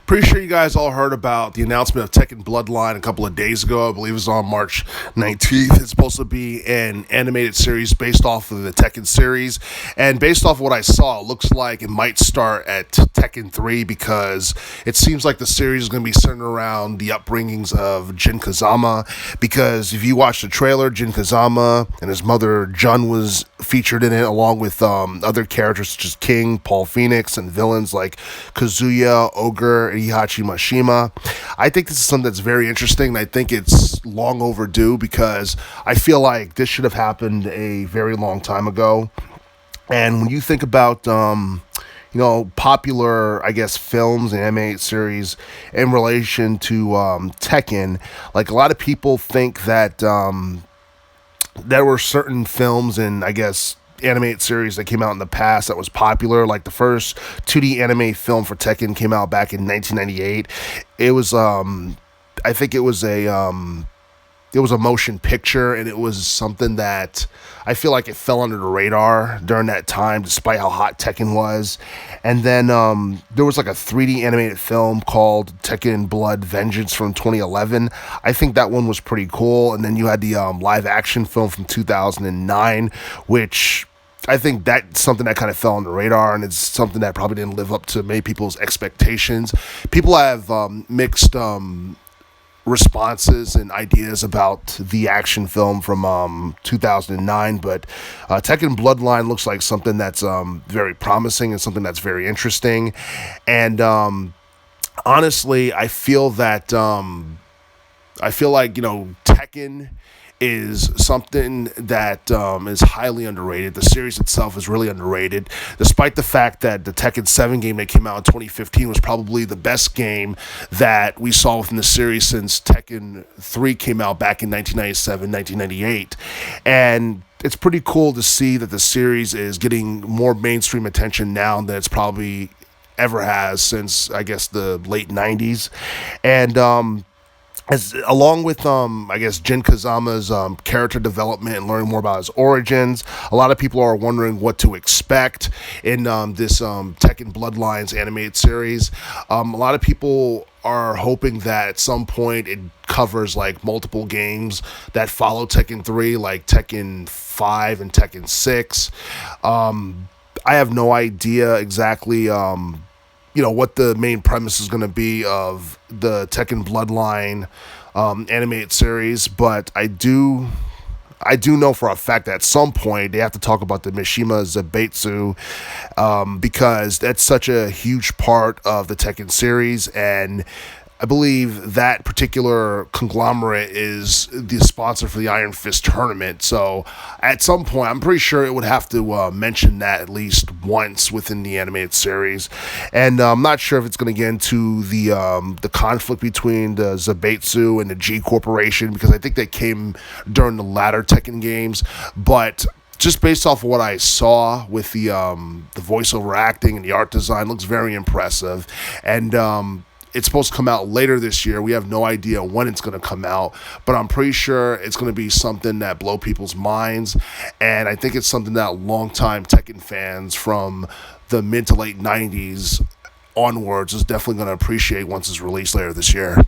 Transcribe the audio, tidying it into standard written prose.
Pretty sure you guys all heard about the announcement of Tekken Bloodline a couple of days ago. I believe it was on March 19th. It's supposed to be an animated series based off of the Tekken series. And based off of what I saw, it looks like it might start at Tekken 3 because it seems like the series is going to be centered around the upbringings of Jin Kazama. Because if you watch the trailer, Jin Kazama and his mother Jun was featured in it, along with other characters such as King, Paul Phoenix, and villains like Kazuya, Ogre, and Heihachi Mashima. I think this is something that's very interesting, and I think it's long overdue because I feel like this should have happened a very long time ago. And when you think about popular, I guess, films and animated series in relation to Tekken, like a lot of people think that there were certain films and, I guess, animated series that came out in the past that was popular. Like the first 2D anime film for Tekken came out back in 1998. It was I think it was a motion picture, and it was something that I feel like it fell under the radar during that time, despite how hot Tekken was. And then there was like a 3D animated film called Tekken Blood Vengeance from 2011. I think that one was pretty cool. And then you had the live action film from 2009, which I think that's something that kind of fell on the radar, and it's something that probably didn't live up to many people's expectations. People have mixed responses and ideas about the action film from 2009, but Tekken Bloodline looks like something that's very promising and something that's very interesting. And honestly, I feel like Tekken is something that is highly underrated. The series itself is really underrated, despite the fact that the Tekken 7 game that came out in 2015 was probably the best game that we saw within the series since Tekken 3 came out back in 1997, 1998. And it's pretty cool to see that the series is getting more mainstream attention now than it's probably ever has since, I guess, the late 90s. And along with, I guess, Jin Kazama's character development and learning more about his origins, a lot of people are wondering what to expect in this Tekken Bloodlines animated series. A lot of people are hoping that at some point it covers like multiple games that follow Tekken 3, like Tekken 5 and Tekken 6. I have no idea exactly what the main premise is going to be of the Tekken Bloodline animated series, but I do know for a fact that at some point they have to talk about the Mishima Zaibatsu because that's such a huge part of the Tekken series, and I believe that particular conglomerate is the sponsor for the Iron Fist tournament. So at some point, I'm pretty sure it would have to mention that at least once within the animated series. And I'm not sure if it's going to get into the conflict between the Zaibatsu and the G Corporation, because I think they came during the latter Tekken games. But just based off of what I saw with the voiceover acting and the art design, looks very impressive. And it's supposed to come out later this year. We have no idea when it's going to come out, but I'm pretty sure it's going to be something that blow people's minds, and I think it's something that longtime Tekken fans from the mid to late 90s onwards is definitely going to appreciate once it's released later this year.